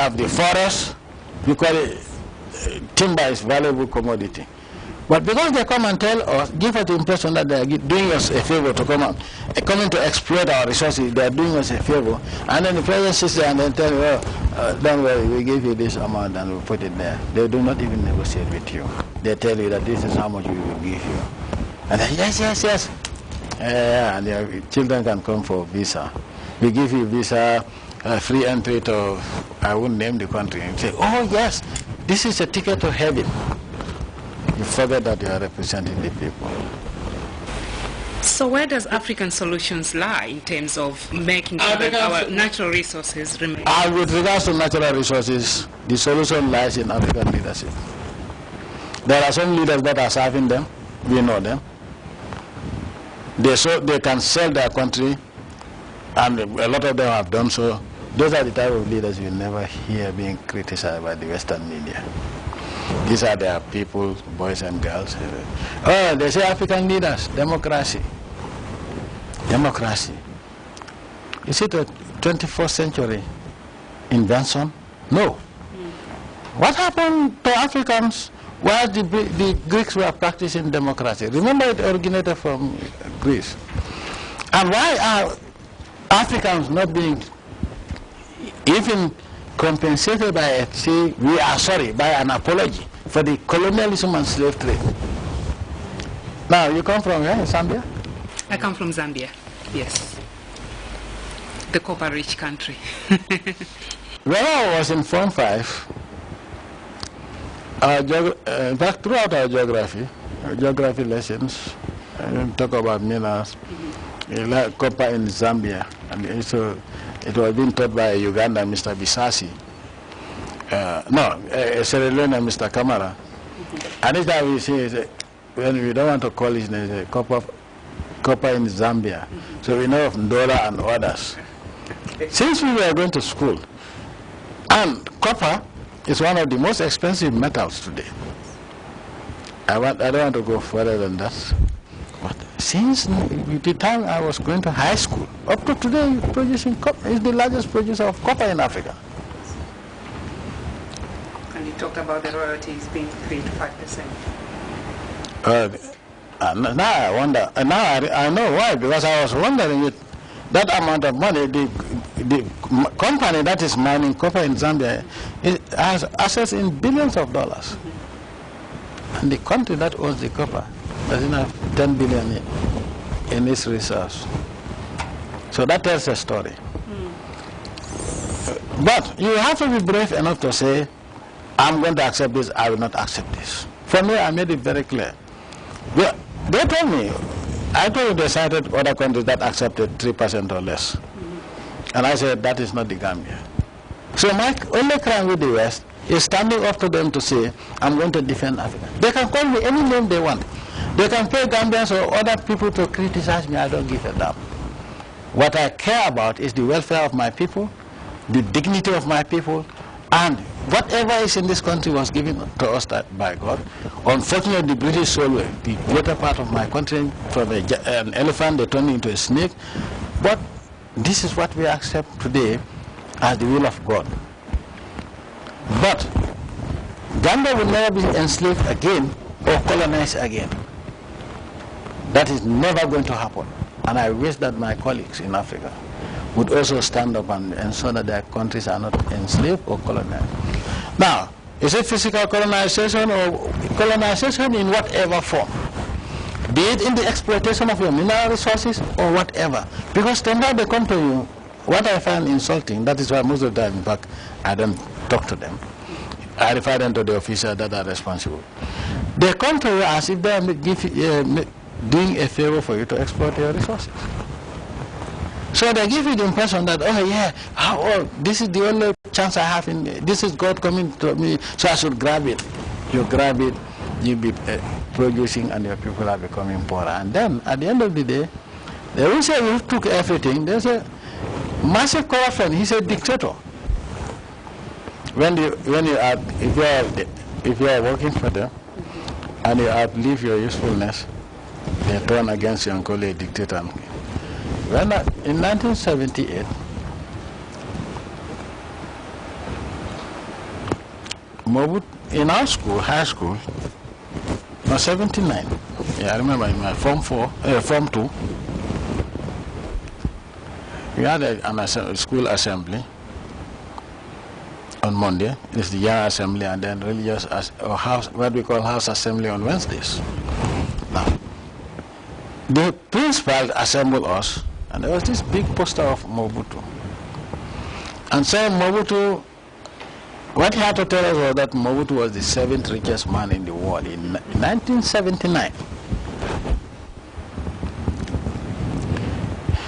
have the forest, because timber is valuable commodity. But because they come and tell us, give us the impression that they are doing us a favor to coming to exploit our resources, they are doing us a favor, and then the president sits there and then tell you, don't worry, we give you this amount and we put it there. They do not even negotiate with you. They tell you that this is how much we will give you. And then, yes. And your children can come for visa. We give you visa, free entry to, I won't name the country, and say, oh yes, this is a ticket to heaven. You forget that you are representing the people. So where does African solutions lie in terms of making sure that our natural resources remain? With regards to natural resources, the solution lies in African leadership. There are some leaders that are serving them. We know them. They can sell their country, and a lot of them have done so. Those are the type of leaders you will never hear being criticized by the Western media. These are their people, boys and girls. Oh, they say African leaders, democracy. Democracy. Is it a 21st century invention? No. What happened to Africans while the Greeks were practicing democracy? Remember, it originated from Greece. And why are Africans not being even compensated by by an apology for the colonialism and slave trade? Now, you come from where, Zambia? I come from Zambia, yes. The copper-rich country. When I was in Form 5, in fact, throughout our geography lessons, I talk about minerals, like copper in Zambia, and so it was being taught by Uganda, Mr. Bisasi. Sierra Leone, Mr. Kamara. And this time we say, when we don't want to call his name, copper in Zambia. So we know of Ndola and others. Since we were going to school, and copper is one of the most expensive metals today. I don't want to go further than that. But since the time I was going to high school, up to today, producing copper is the largest producer of copper in Africa. And you talked about the royalties being 3 to 5%. Now I wonder. Now I know why, because I was wondering with that amount of money, the company that is mining copper in Zambia has assets in billions of dollars. And the country that owns the copper doesn't have 10 billion in its reserves. So that tells a story. But you have to be brave enough to say, I'm going to accept this, I will not accept this. For me, I made it very clear. They told me, I told you they cited other countries that accepted 3% or less. And I said, that is not the Gambia. So my only crime with the West is standing up to them to say, I'm going to defend Africa. They can call me any name they want. They can pay Gambians or other people to criticize me. I don't give a damn. What I care about is the welfare of my people, the dignity of my people, and whatever is in this country was given to us by God. Unfortunately, the British sold the greater part of my country from an elephant. They turned into a snake. But this is what we accept today as the will of God. But Gambia will never be enslaved again or colonized again. That is never going to happen. And I wish that my colleagues in Africa would also stand up and ensure that their countries are not enslaved or colonized. Now, is it physical colonization or colonization in whatever form? Be it in the exploitation of your mineral resources or whatever. Because then they come to you, what I find insulting, that is why most of the time, in fact, I don't talk to them. I refer them to the officials that are responsible. They come to you as if they are doing a favor for you to exploit your resources. So they give you the impression that, oh yeah, this is the only chance I have this is God coming to me, so I should grab it. You grab it, you'll be producing and your people are becoming poorer. And then at the end of the day, they will say you took everything. They say, massive corruption, he's a dictator. If you are working for them and you outlive your usefulness, they turn against you and call you a dictator. In 1978, Mobutu, in our school, high school, was 79. Yeah, I remember in my Form 2, we had a school assembly on Monday. It's the year assembly, and then religious or house, what we call house assembly on Wednesdays. Now, the principal assembled us, and there was this big poster of Mobutu. And so Mobutu, what he had to tell us was that Mobutu was the 7th richest man in the world in 1979.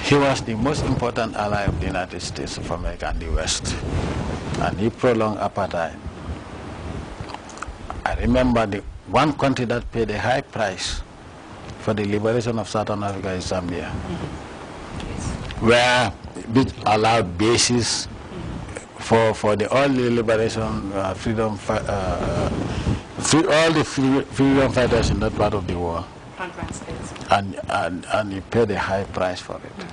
He was the most important ally of the United States of America and the West. And he prolonged apartheid. I remember the one country that paid a high price for the liberation of Southern Africa is Zambia, where it allowed bases for all the liberation, all the freedom fighters in that part of the world. And he paid a high price for it.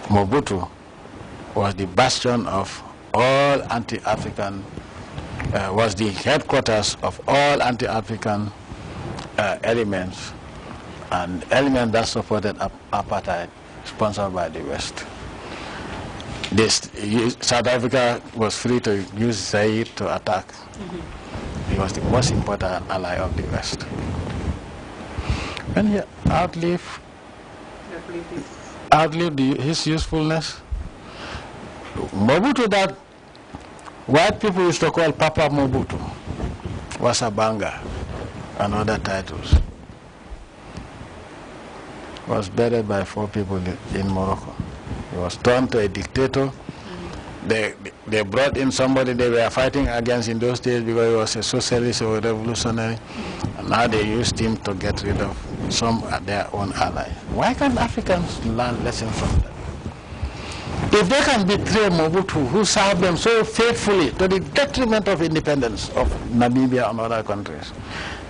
Mobutu was the bastion of all anti-African, was the headquarters of all anti-African elements, and elements that supported apartheid, sponsored by the West. South Africa was free to use Zaire to attack. He was the most important ally of the West. When he outlived his usefulness, Mobutu, that white people used to call Papa Mobutu, was a banger and other titles, was buried by 4 people in Morocco. He was turned to a dictator. They brought in somebody they were fighting against in those days because he was a socialist or a revolutionary, and now they used him to get rid of some of their own allies. Why can't Africans learn lessons from them? If they can betray Mobutu, who served them so faithfully to the detriment of independence of Namibia and other countries,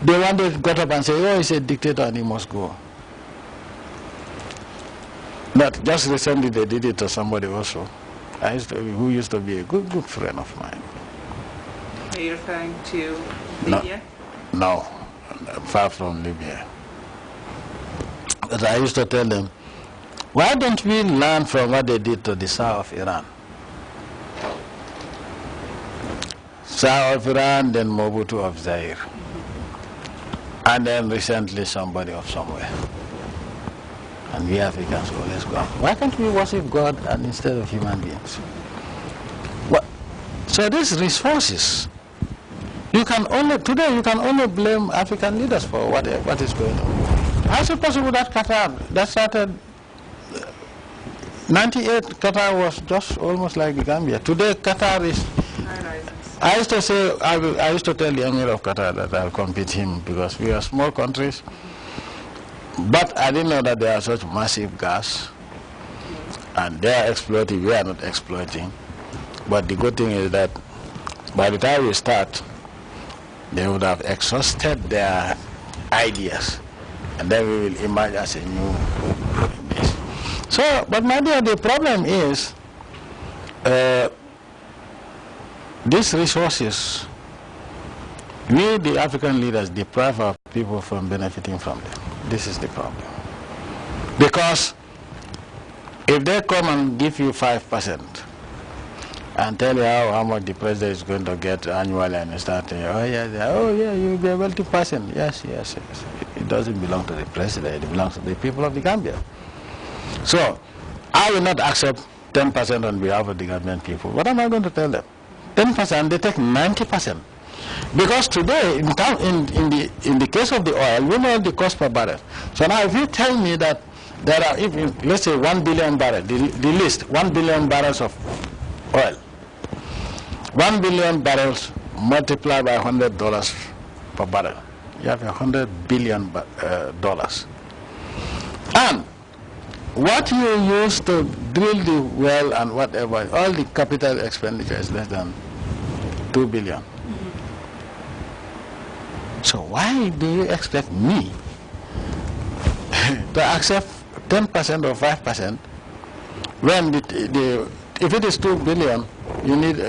they one day got up and say, oh, he's a dictator and he must go. But just recently they did it to somebody also, who used to be a good friend of mine. Are you referring to Libya? No, far from Libya. But I used to tell them, why don't we learn from what they did to the Shah of Iran? Shah of Iran, then Mobutu of Zaire, and then recently somebody of somewhere. And we Africans always go, why can't we worship God and instead of human beings? What? So these resources, today you can only blame African leaders for what is going on. How is it possible that Qatar, that started 98, Qatar was just almost like the Gambia. Today Qatar is, I used to tell the Emir of Qatar that I'll compete him because we are small countries. But I didn't know that there are such massive gas, and they are exploiting, we are not exploiting. But the good thing is that by the time we start, they would have exhausted their ideas, and then we will emerge as a new base. So, but my dear, the problem is these resources, we the African leaders deprive our people from benefiting from them. This is the problem. Because if they come and give you 5% and tell you how much the president is going to get annually, and you start saying, oh yeah, you'll be a wealthy person. Yes. It doesn't belong to the president, it belongs to the people of the Gambia. So I will not accept 10% on behalf of the Gambian people. What am I going to tell them? 10%, they take 90%. Because today, in the case of the oil, we know the cost per barrel. So now if you tell me that there are, let's say 1 billion barrels, the list, 1 billion barrels of oil, 1 billion barrels multiplied by $100 per barrel, you have $100 billion. And what you use to drill the well and whatever, all the capital expenditure is less than 2 billion. So why do you expect me to accept 10% or 5% when if it is 2 billion, you need